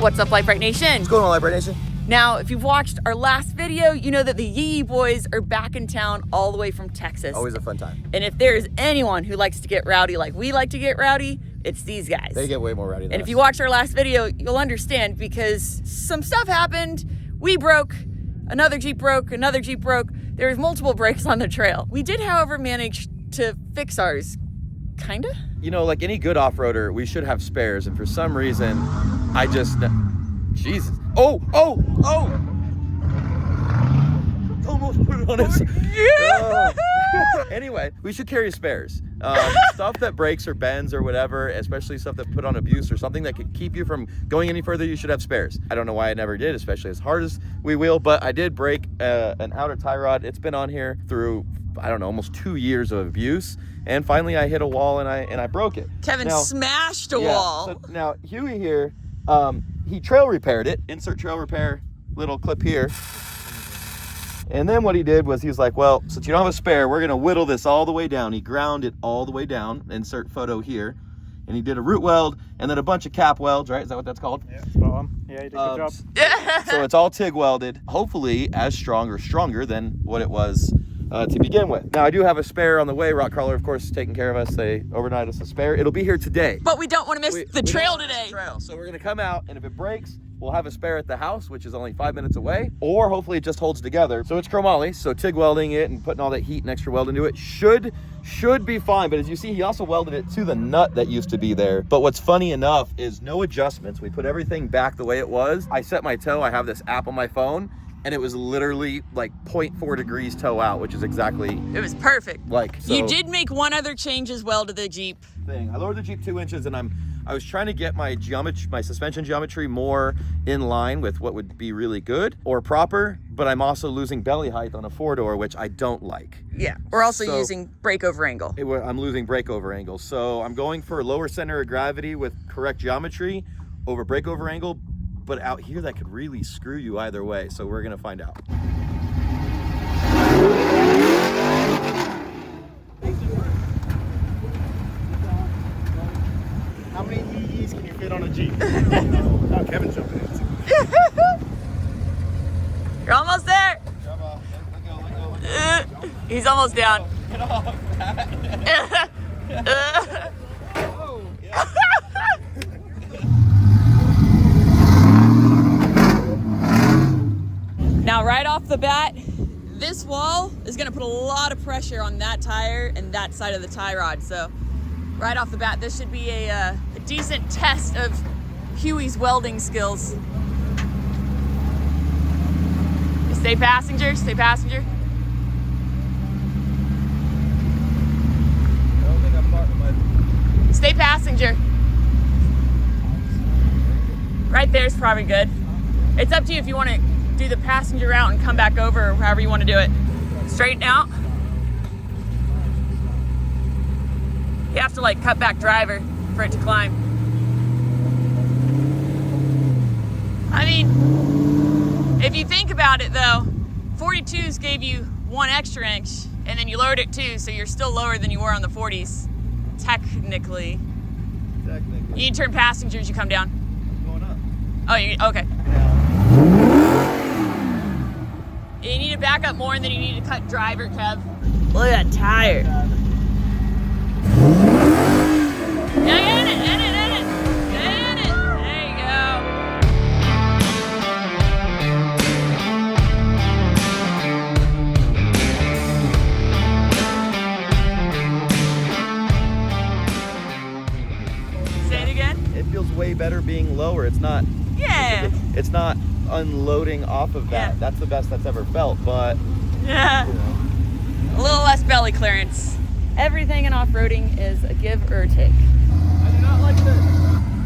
What's up, Brite Nation? What's going on, Brite Nation? Now, if you've watched our last video, you know that the Yee boys are back in town all the way from Texas. Always a fun time. And if there's anyone who likes to get rowdy like we like to get rowdy, it's these guys. They get way more rowdy than us. And if you watched our last video, you'll understand because some stuff happened. We broke, another Jeep broke, another Jeep broke. There was multiple breaks on the trail. We did, however, manage to fix ours. Kinda? You know, like any good off-roader, we should have spares, and for some reason, I just... Jesus. Oh! Almost put it on its... Anyway, we should carry spares. Stuff that breaks or bends or whatever, especially stuff that put on abuse or something that could keep you from going any further, you should have spares. I don't know why I never did, especially as hard as we wheel, but I did break an outer tie rod. It's been on here through, I don't know, almost 2 years of abuse. And finally I hit a wall and I broke it. Kevin smashed a wall. So now Huey here, he trail repaired it. Insert trail repair, little clip here. And then what he did was he was like, well, since you don't have a spare, we're gonna whittle this all the way down. He ground it all the way down. Insert photo here. And he did a root weld and then a bunch of cap welds, right? Is that what that's called? Yeah, spot on. Yeah, you did a good job. So it's all TIG welded, hopefully as strong or stronger than what it was to begin with. Now I do have a spare on the way. Rock Crawler, of course, taking care of us. They overnight us a spare. It'll be here today. But we don't want to miss the trail today. So we're gonna come out, and if it breaks, we'll have a spare at the house, which is only 5 minutes away, or hopefully it just holds together. So it's chromoly, so TIG welding it and putting all that heat and extra weld into it should be fine. But as you see, he also welded it to the nut that used to be there. But what's funny enough is no adjustments. We put everything back the way it was. I set my toe. I have this app on my phone, and it was literally like 0.4 degrees toe out, which is exactly... It was perfect. Like, so you did make one other change as well to the Jeep. I lowered the Jeep 2 inches, and I was trying to get my suspension geometry more in line with what would be really good or proper, but I'm also losing belly height on a 4-door, which I don't like. Yeah, we're also using brake over angle. I'm losing brake over angle. So I'm going for lower center of gravity with correct geometry over brake over angle, but out here that could really screw you either way. So we're gonna find out. How many EEs can you fit on a Jeep? Oh, Kevin's jumping in. You're almost there. Let go. He's almost down. Get off. Now, right off the bat, this wall is gonna put a lot of pressure on that tire and that side of the tie rod. So right off the bat, this should be a decent test of Huey's welding skills. Stay passenger, stay passenger. I don't think I'm parking my... Stay passenger. Right there's probably good. It's up to you if you want to do the passenger route and come back over, or however you want to do it. Straighten out. You have to like cut back driver for it to climb. I mean, if you think about it though, 42s gave you 1 extra inch and then you lowered it 2, so you're still lower than you were on the 40s. Technically. You need to turn passengers, you come down. I'm going up. Oh, okay. You need to back up more and then you need to cut driver, Kev. Look at that tire. Yeah, in it. There you go. Say it again. It feels way better being lower. It's not... Yeah. It's not unloading off of that. Yeah. That's the best that's ever felt, but... Yeah. You know. A little less belly clearance. Everything in off-roading is a give or a take. I do not like this.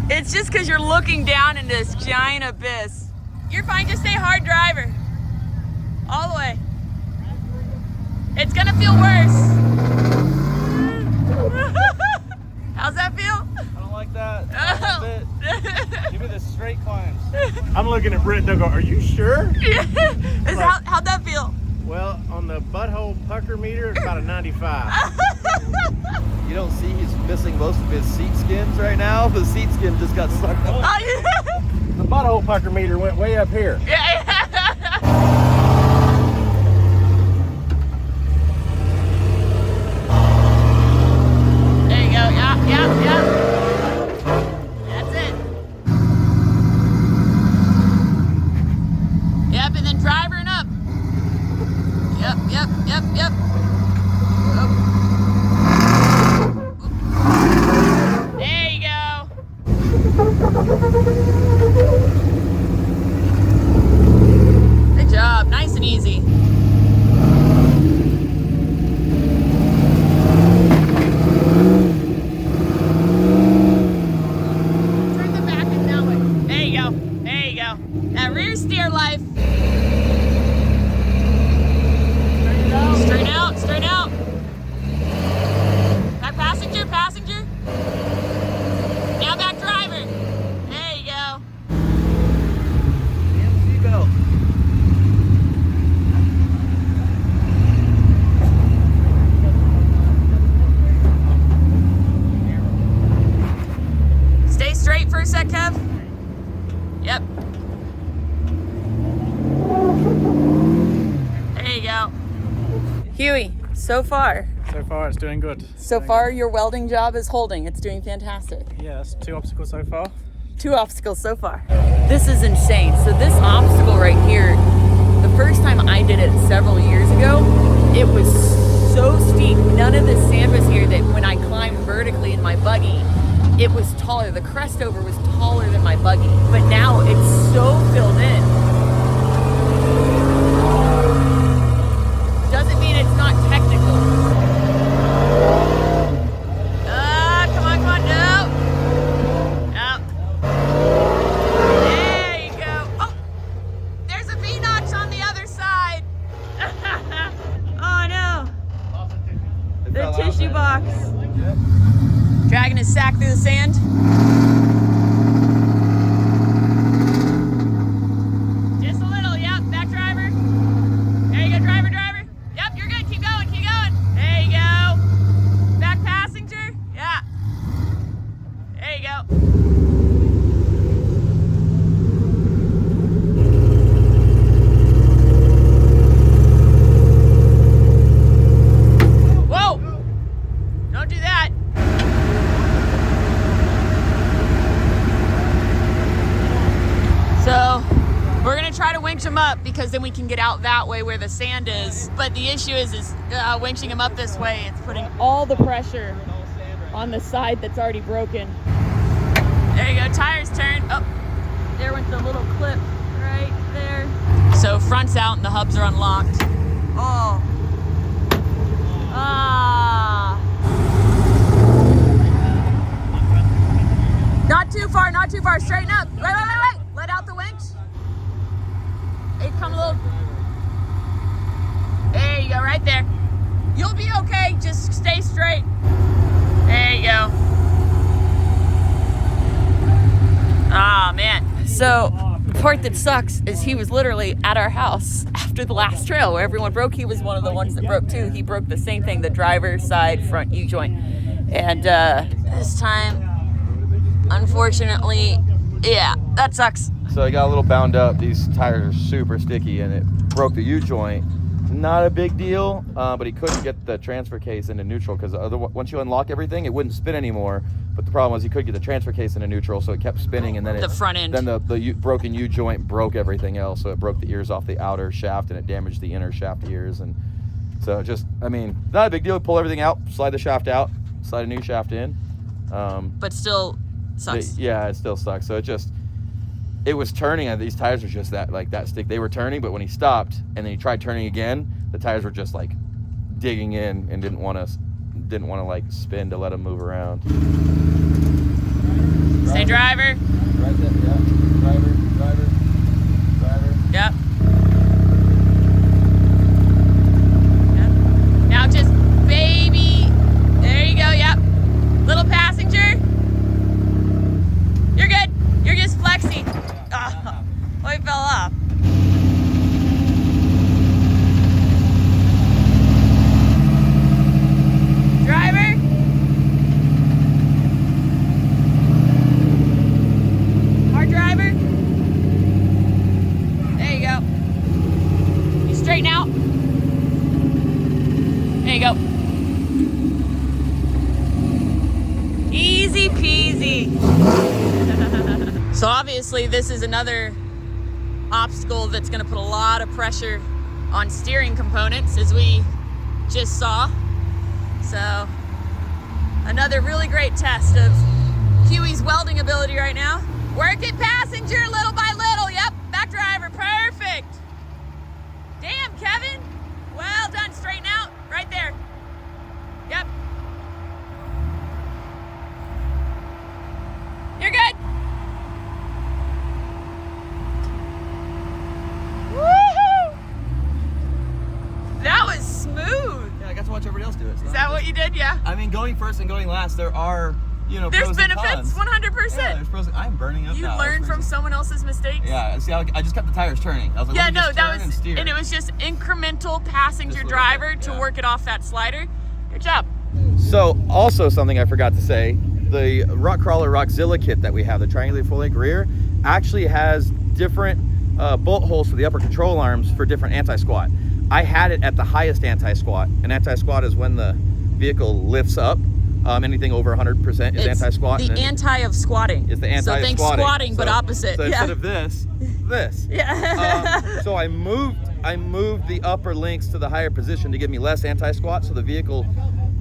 It's just because you're looking down into this giant abyss. You're fine, just stay hard driver. All the way. It's gonna feel worse. How's that feel? I don't like that. Oh. Give me the straight climbs. I'm looking at Britt and they'll go, are you sure? How'd that feel? Well, on the butthole pucker meter, it's about a 95. You don't see he's missing most of his seat skins right now. The seat skin just got sucked up. Oh, yeah. butthole pucker meter went way up here. Yeah. There you go. Yeah. That's it. Yep, and then driving up. Yep. Oh. There you go. Good job. Nice and easy. Turn the back end that way. There you go. That rear steer life. Straight out. Back passenger. Now back driver. There you go. Seatbelt. Stay straight for a sec, Kev. Yep. There you go. Huey, so far It's doing good. So far, your welding job is holding. It's doing fantastic. Yes, 2 obstacles so far. 2 obstacles so far. This is insane. So this obstacle right here, the first time I did it several years ago, it was so steep. None of the sand was here that when I climbed vertically in my buggy, it was taller. The crest over was taller than my buggy. But now it's so filled in. Doesn't mean it's not technical. Come on, no. There you go. Oh, there's a V-notch on the other side. Oh no. The tissue box. Dragging his sack through the sand. Just a little, yep. Back driver. There you go, driver. Yep, you're good. Keep going. There you go. Back passenger. Yeah. There you go. Whoa! Don't do that. So, we're gonna try to winch him up because then we can get out that way where the sand is. But the issue is winching him up this way, it's putting all the pressure on the side that's already broken. There you go, tires turned. Oh, there went the little clip right there. So front's out and the hubs are unlocked. Oh. Ah. Not too far, straighten up. Wait. Let out the winch. Hey, come a little. There you go, right there. You'll be okay, just stay straight. There you go. Ah, man. So, the part that sucks is he was literally at our house after the last trail where everyone broke. He was one of the ones that broke too. He broke the same thing, the driver's side front U-joint. And this time, unfortunately, yeah, that sucks. So I got a little bound up. These tires are super sticky and it broke the U-joint. Not a big deal, but he couldn't get the transfer case into neutral because once you unlock everything, it wouldn't spin anymore. But the problem was he couldn't get the transfer case into neutral, so it kept spinning, and then the front end. Then the broken U-joint broke everything else, so it broke the ears off the outer shaft and it damaged the inner shaft ears. And so just, I mean, not a big deal. Pull everything out, slide the shaft out, slide a new shaft in. But still sucks. Yeah, it still sucks. So it was turning, and these tires were just that stick. They were turning, but when he stopped and then he tried turning again, the tires were just like digging in and didn't want to like spin to let them move around. Stay driver. Right there, yeah. Driver. Yep. Now just baby. There you go, yep. Little passenger. You're good. You're just flexing. Oh, he fell off. Driver. Hard driver. easy. So obviously this is another obstacle that's going to put a lot of pressure on steering components, as we just saw. So another really great test of Huey's welding ability right now. Work it, passenger, little by little. Yep, back driver, perfect. Damn, Kevin. Well done, straighten out, right there. Yep. You're good. Woohoo! That was smooth. Yeah, I got to watch everybody else do it. Is that what you did? Yeah. I mean, going first and going last, there are, you know, There's pros and benefits, cons. 100%. Yeah, there's pros. I'm burning up You now. learned from someone else's mistakes. Yeah, see, I just kept the tires turning. I was like, Yeah, let me no, just that turn and was, steer. and it was just incremental passenger Just a little driver bit, to yeah. work it off that slider. Good job. So, also something I forgot to say, the Rock Crawler Rockzilla kit that we have, the triangular full-length rear, actually has different bolt holes for the upper control arms for different anti-squat. I had it at the highest anti-squat. An anti-squat is when the vehicle lifts up. Anything over 100% is anti-squat. The anti of squatting. It's the anti of So think squatting. squatting, but opposite. So yeah. instead of this. Yeah. So I moved the upper links to the higher position to give me less anti-squat, so the vehicle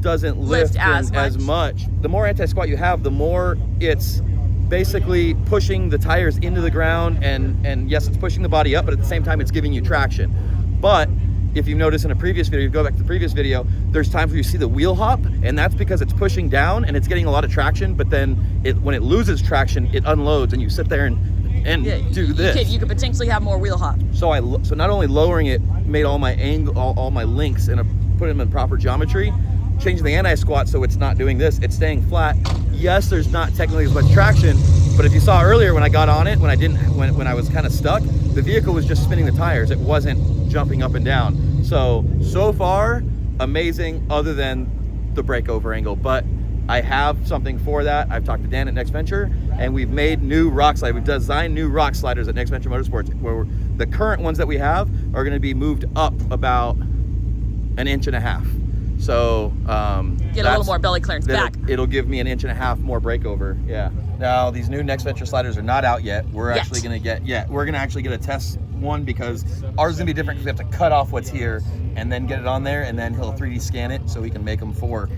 doesn't lift as much. The more anti-squat you have, the more it's basically pushing the tires into the ground, and yes, it's pushing the body up, but at the same time it's giving you traction. But if you've noticed in a previous video, you go back to the previous video, there's times where you see the wheel hop, and that's because it's pushing down and it's getting a lot of traction, but then when it loses traction, it unloads, and you sit there and do this. You could potentially have more wheel hop. So not only lowering it made all my all my links and put them in proper geometry, changing the anti-squat so it's not doing this, it's staying flat. Yes, there's not technically as much traction, but if you saw earlier when I got on it, when I was kind of stuck, the vehicle was just spinning the tires. It wasn't jumping up and down. So far, amazing, other than the breakover angle. But I have something for that. I've talked to Dan at Next Venture, and we've made new rock sliders. We've designed new rock sliders at Next Venture Motorsports, where the current ones that we have are going to be moved up about 1.5 inches. So get a little more belly clearance back. It'll give me 1.5 inches more breakover. Yeah. Now these new Next Venture sliders are not out yet. We're actually gonna get a test one, because ours is gonna be different, because we have to cut off what's here and then get it on there, and then he'll 3D scan it so we can make them for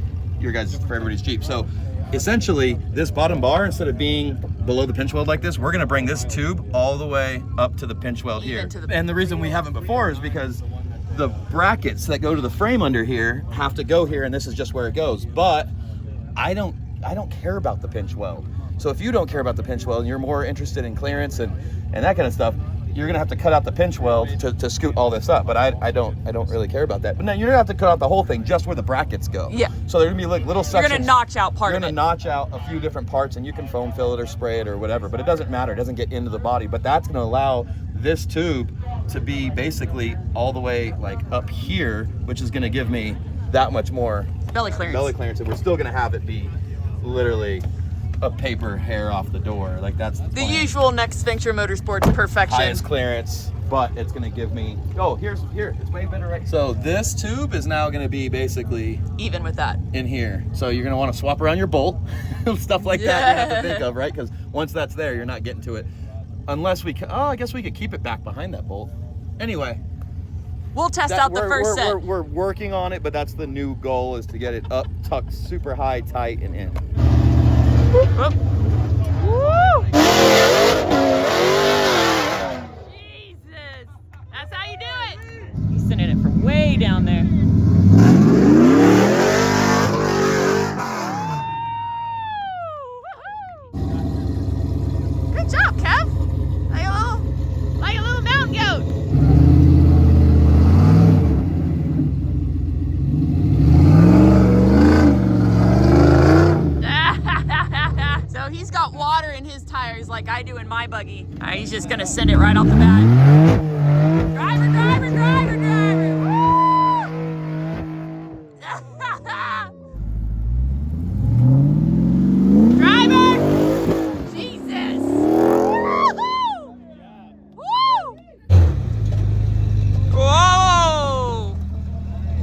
everybody's Jeep. So essentially, this bottom bar, instead of being below the pinch weld like this, we're gonna bring this tube all the way up to the pinch weld here. And the reason we haven't before is because the brackets that go to the frame under here have to go here, and this is just where it goes. But I don't care about the pinch weld. So if you don't care about the pinch weld and you're more interested in clearance and that kind of stuff, you're gonna have to cut out the pinch weld to scoot all this up. But I don't really care about that. But no, you're gonna have to cut out the whole thing, just where the brackets go. Yeah. So there's gonna be like little sections. You're gonna notch out part of it. You're gonna notch out a few different parts, and you can foam fill it or spray it or whatever. But it doesn't matter. It doesn't get into the body. But that's gonna allow this tube to be basically all the way like up here, which is gonna give me that much more belly clearance. And we're still gonna have it be literally a paper hair off the door. Like that's the usual Next Venture Motorsports perfection. Highest clearance, but it's gonna give me, here, it's way better right. So this tube is now gonna be basically even with that in here. So you're gonna wanna swap around your bolt, stuff like that you have to think of, right? Because once that's there, you're not getting to it. Unless I guess we could keep it back behind that bolt. Anyway. We'll test out the first set. We're working on it, but that's the new goal, is to get it up, tucked super high, tight, and in. Whoop. Woo! Jesus! That's how you do it! He's sending it from way down there. Good job, Kev! Like a little mountain goat! So he's got water in his tires like I do in my buggy. All right, he's just gonna send it right off the bat. Driver! Woo! Driver! Jesus! Woo-hoo! Woo! Whoa!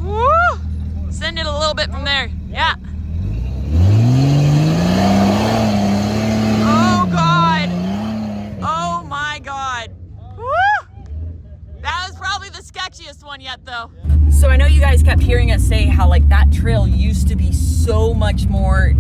Woo! Send it a little bit from there. Yeah.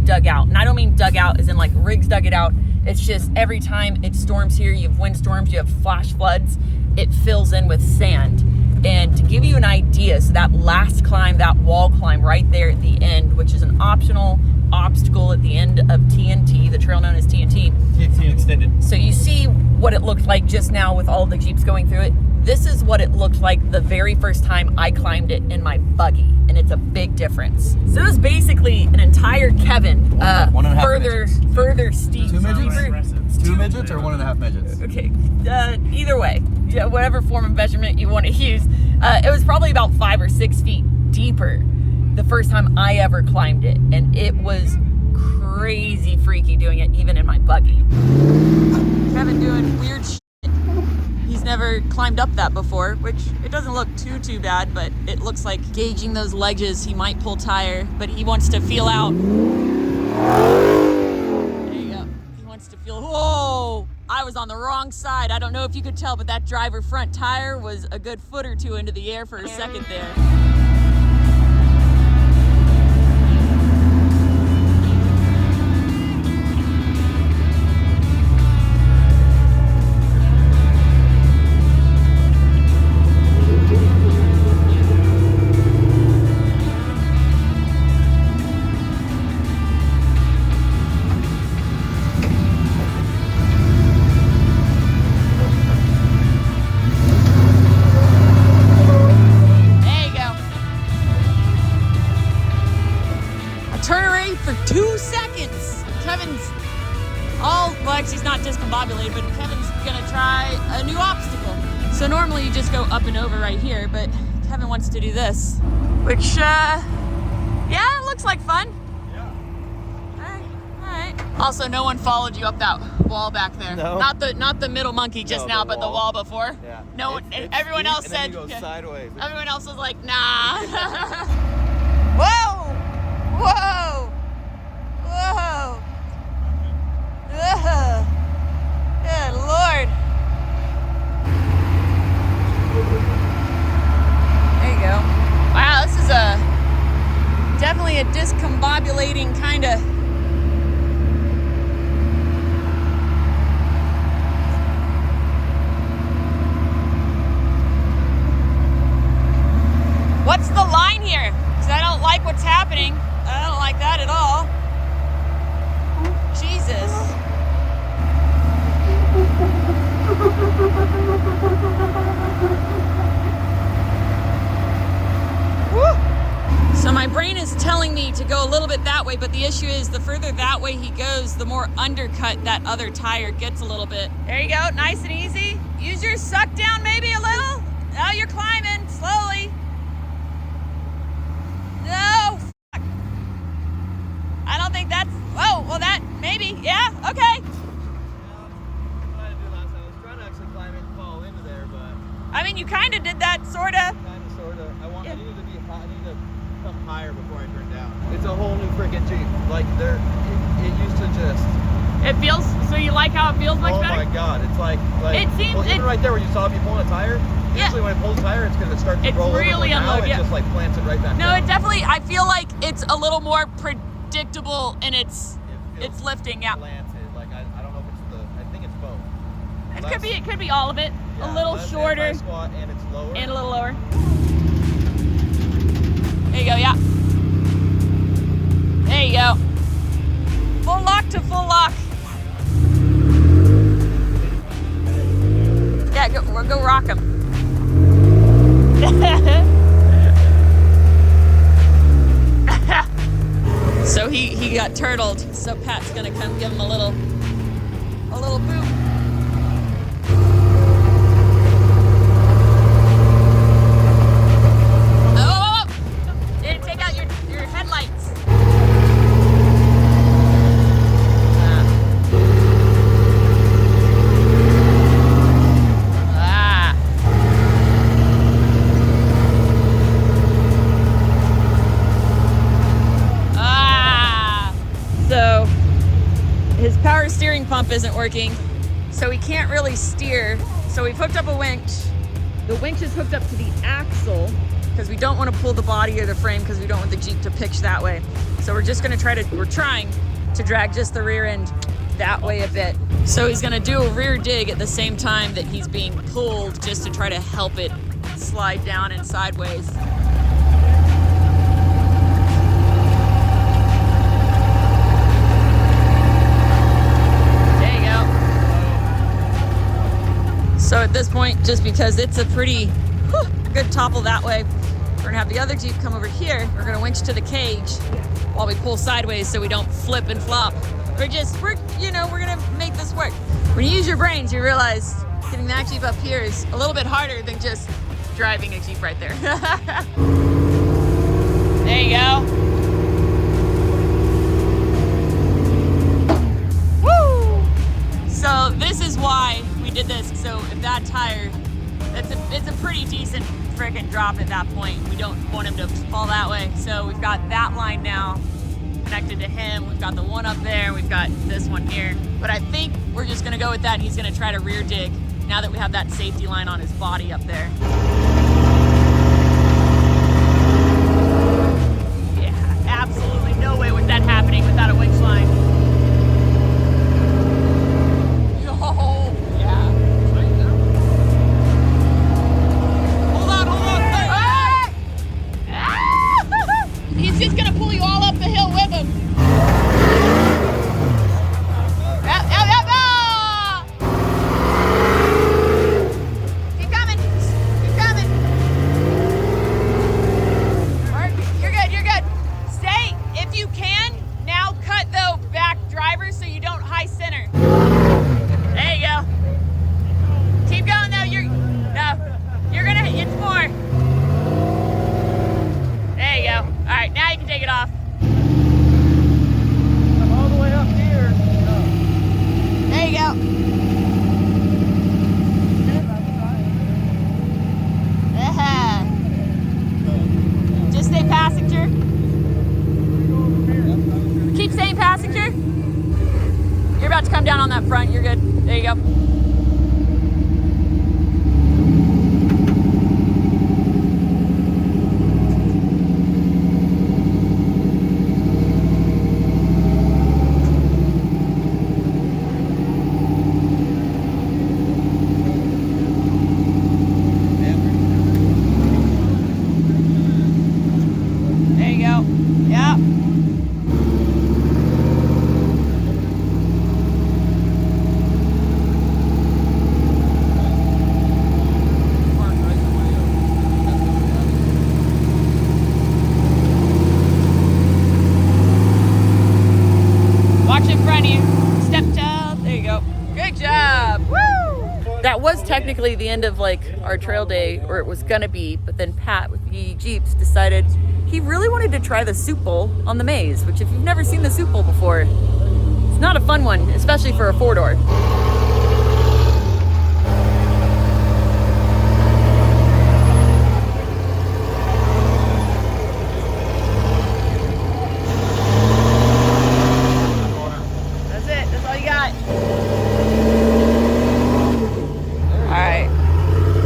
dug out. And I don't mean dug out as in like rigs dug it out. It's just every time it storms here, you have windstorms, you have flash floods, it fills in with sand. And to give you an idea, so that last climb, that wall climb right there at the end, which is an optional obstacle at the end of TNT, the trail known as TNT. TNT extended. So you see what it looked like just now with all the Jeeps going through it. This is what it looked like the very first time I climbed it in my buggy, and it's a big difference. So it was basically an entire Kevin, 1.5 midgets. further steep. 2 midgets? Impressive. 2 midgets or 1.5 midgets? Okay, either way, yeah, whatever form of measurement you want to use. It was probably about 5 or 6 feet deeper the first time I ever climbed it, and it was crazy freaky doing it even in my buggy. Kevin doing weird shit. He's never climbed up that before, which it doesn't look too bad, but it looks like gauging those ledges, he might pull tire, but he wants to feel out. There you go. He wants to feel, whoa! I was on the wrong side. I don't know if you could tell, but that driver front tire was a good foot or two into the air for a second there. He's not discombobulated, but Kevin's gonna try a new obstacle. So normally you just go up and over right here, but Kevin wants to do this, which, yeah, it looks like fun. Yeah. All right. Also, no one followed you up that wall back there. No. Not the middle monkey just now, but the wall before. Yeah. No one. Everyone steep, else and then said. you go sideways. Everyone else was like, nah. Whoa! Whoa! Whoa! Ugh. Good Lord. There you go. Wow, this is definitely a discombobulating kind of. What's the line here? Because I don't like what's happening. I don't like that at all. Jesus. Woo! So my brain is telling me to go a little bit that way, but the issue is the further that way he goes, the more undercut that other tire gets a little bit. There you go, nice and easy. Use your suck down maybe a little. Now you're climbing slowly. No, fuck. I don't think that's, oh, well that, maybe, yeah, okay. I mean, you kind of did that, sort of. Kind of, sort of. I needed to be high. I need to come higher before I turn down. It's a whole new freaking Jeep. Like, it used to just... It feels, so you like how it feels much better? Oh my God, it's like it seems, well, even right there where you saw me pulling a tire, yeah. Usually when it pulls a tire, it's gonna start to roll over. It's really unload, now yeah. It just like plants it right back No, down. it definitely, I feel like it's a little more predictable in its lifting, yeah. Planted. Like, I don't know if it's I think it's both. It could be all of it. Yeah, a little shorter. Squat and it's lower. And a little lower. There you go, yeah. There you go. Full lock to full lock. Yeah, go rock him. So he got turtled. So Pat's gonna come give him a little boot. Pump isn't working, so we can't really steer. So we've hooked up a winch. The winch is hooked up to the axle because we don't want to pull the body or the frame because we don't want the Jeep to pitch that way. So we're trying to drag just the rear end that way a bit. So he's gonna do a rear dig at the same time that he's being pulled, just to try to help it slide down and sideways. There you go. So at this point, just because it's a pretty good topple that way, we're gonna have the other Jeep come over here. We're gonna winch to the cage while we pull sideways so we don't flip and flop. We're gonna make this work. When you use your brains, you realize getting that Jeep up here is a little bit harder than just driving a Jeep right there. There you go. Woo! So this is why we did this. So if that tire, it's a pretty decent freaking drop at that point. We don't want him to fall that way. So we've got that line now connected to him. We've got the one up there. We've got this one here. But I think we're just gonna go with that, and he's gonna try to rear dig now that we have that safety line on his body up there. Yeah, absolutely no way with that happening without a winch line. Oh, yeah. Hold on. He's just gonna pull you all up the hill with him. Keep coming. You're good. Stay, if you can, now cut the back driver so you don't high center. There you go. Keep going though, you're gonna, it's more. There you go. All right, now you can take it off. I'm all the way up here. There you go. Just stay passenger. Keep staying passenger. You're about to come down on that front. You're good. There you go. That was technically the end of like our trail day, or it was gonna be, but then Pat with the Jeeps decided he really wanted to try the soup bowl on the maze, which if you've never seen the soup bowl before, it's not a fun one, especially for a 4-door. That's it, that's all you got.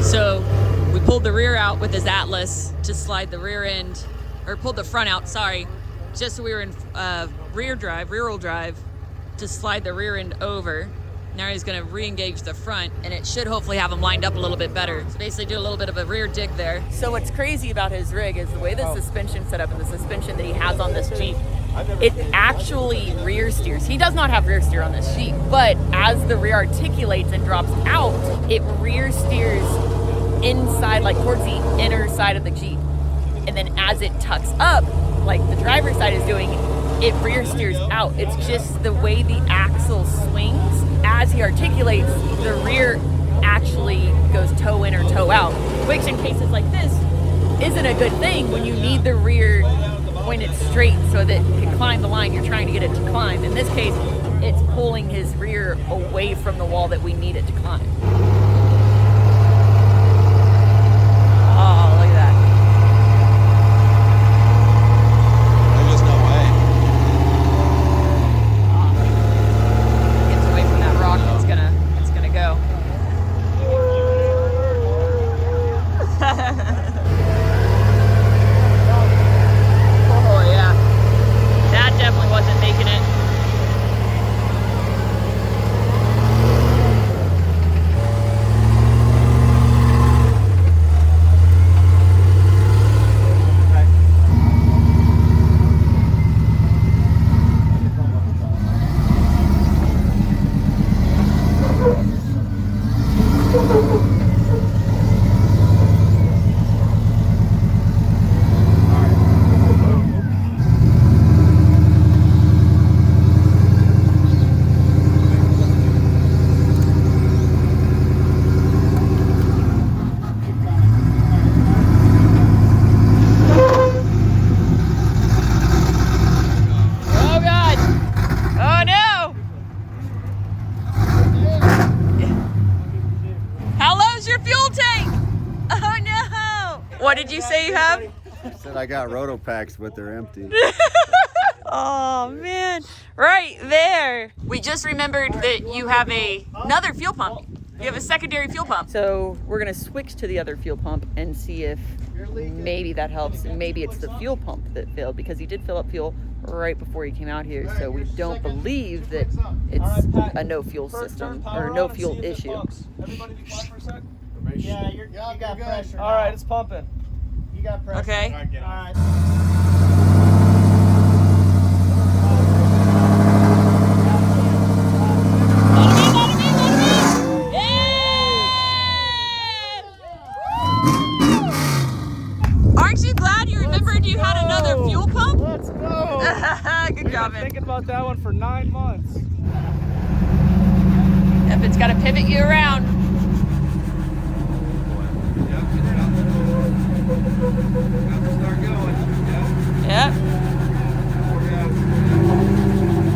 So we pulled the rear out with his Atlas to slide the rear end, or pulled the front out, sorry, just so we were in rear wheel drive to slide the rear end over. Now he's gonna re-engage the front, and it should hopefully have him lined up a little bit better. So basically do a little bit of a rear dig there. So what's crazy about his rig is the way the suspension's set up and the suspension that he has on this Jeep, it actually rear steers. He does not have rear steer on this Jeep, but as the rear articulates and drops out, it rear steers inside, like towards the inner side of the Jeep. And then as it tucks up, like the driver's side is doing, it rear steers out. It's just the way the axle swings. As he articulates, the rear actually goes toe in or toe out, which in cases like this isn't a good thing when you need the rear pointed straight so that it can climb the line you're trying to get it to climb. In this case, it's pulling his rear away from the wall that we need it to climb. Oh, look at that. There's just no way. Gets away from that rock, it's gonna go. Oh yeah. you say you have? Said I got roto packs, but they're empty. Oh man, right there. We just remembered that you have another fuel pump. You have a secondary fuel pump. So we're gonna switch to the other fuel pump and see if maybe that helps. And maybe it's the fuel pump that failed, because he did fill up fuel right before he came out here. So we don't believe that it's a no fuel system or no fuel issue. Everybody be quiet for a sec. Yeah, you got pressure. All right, it's pumping. You got pressure. Okay. All right. Aren't you glad you remembered you had another fuel pump? Let's go. Good job, man. Thinking about that one for 9 months. Yep, it's got to pivot you around. Yep.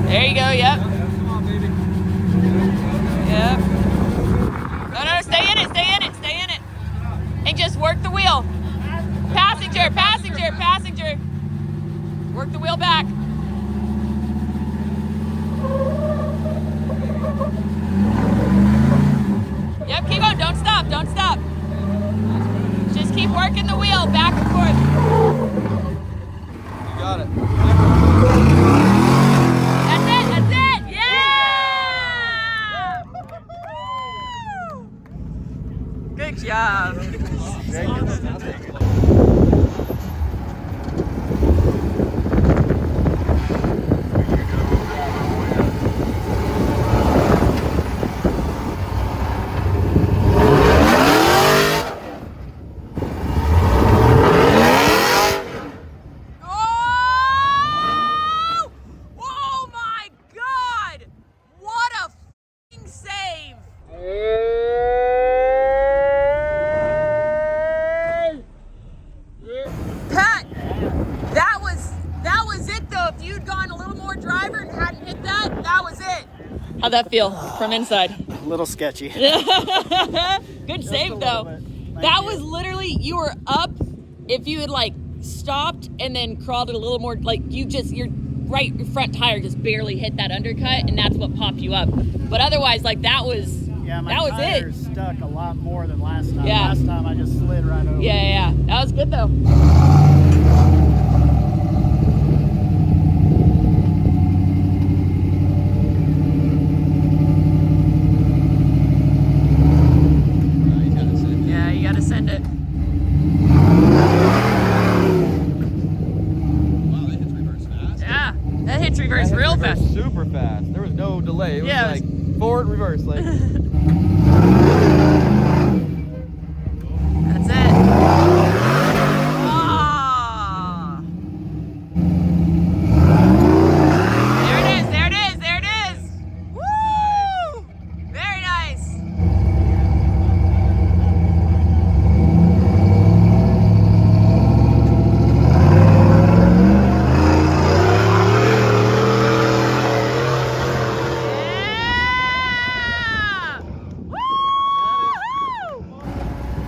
There you go, yep. Yep. No, stay in it, stay in it, stay in it. And just work the wheel. Passenger, passenger, passenger. Work the wheel back. Yep, keep going, don't stop, don't stop. Just keep working the wheel back and forth. You got it. That's it, yeah! Good job. How'd that feel from inside? A little sketchy. Good save though. That was literally, you were up. If you had like stopped and then crawled it a little more, like your front tire just barely hit that undercut, and that's what popped you up. But otherwise, like that was tires stuck a lot more than last time. Yeah. Last time I just slid right over. Yeah. That was good though. Send it. Wow, that hits reverse fast. Yeah, that hits reverse real fast. Super fast. There was no delay. It was Yeah, like forward, reverse. Like. That's it. Ah. There it is, there it is, there it is. Woo! Very nice.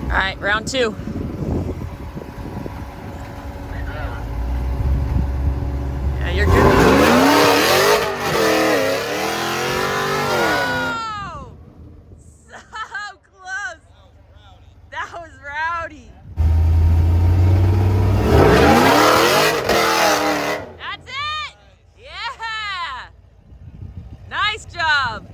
All right, round two. Yeah, you're good. Oh, so close. That was rowdy. That's it. Yeah. Nice job.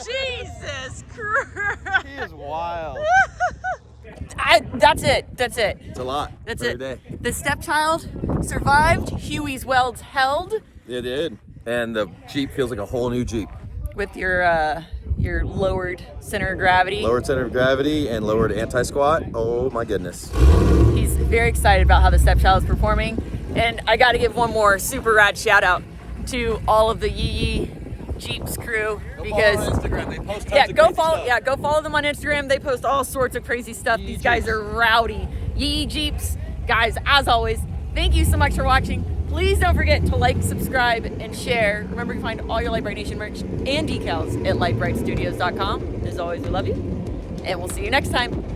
Jesus Christ! He is wild. That's it. That's it. It's a lot. That's every it. day. The stepchild survived. Huey's welds held. It did. And the Jeep feels like a whole new Jeep. With your lowered center of gravity. Lowered center of gravity and lowered anti-squat. Oh my goodness. He's very excited about how the stepchild is performing. And I got to give one more super rad shout out to all of the Yee Jeeps crew, because They post tons of go crazy follow stuff. go follow them on Instagram. They post all sorts of crazy stuff. These guys are rowdy. Yee Jeeps guys, as always, thank you so much for watching. Please don't forget to like, subscribe, and share. Remember, you can find all your Lite Brite Nation merch and decals at litebritstudios.com. As always, we love you, and we'll see you next time.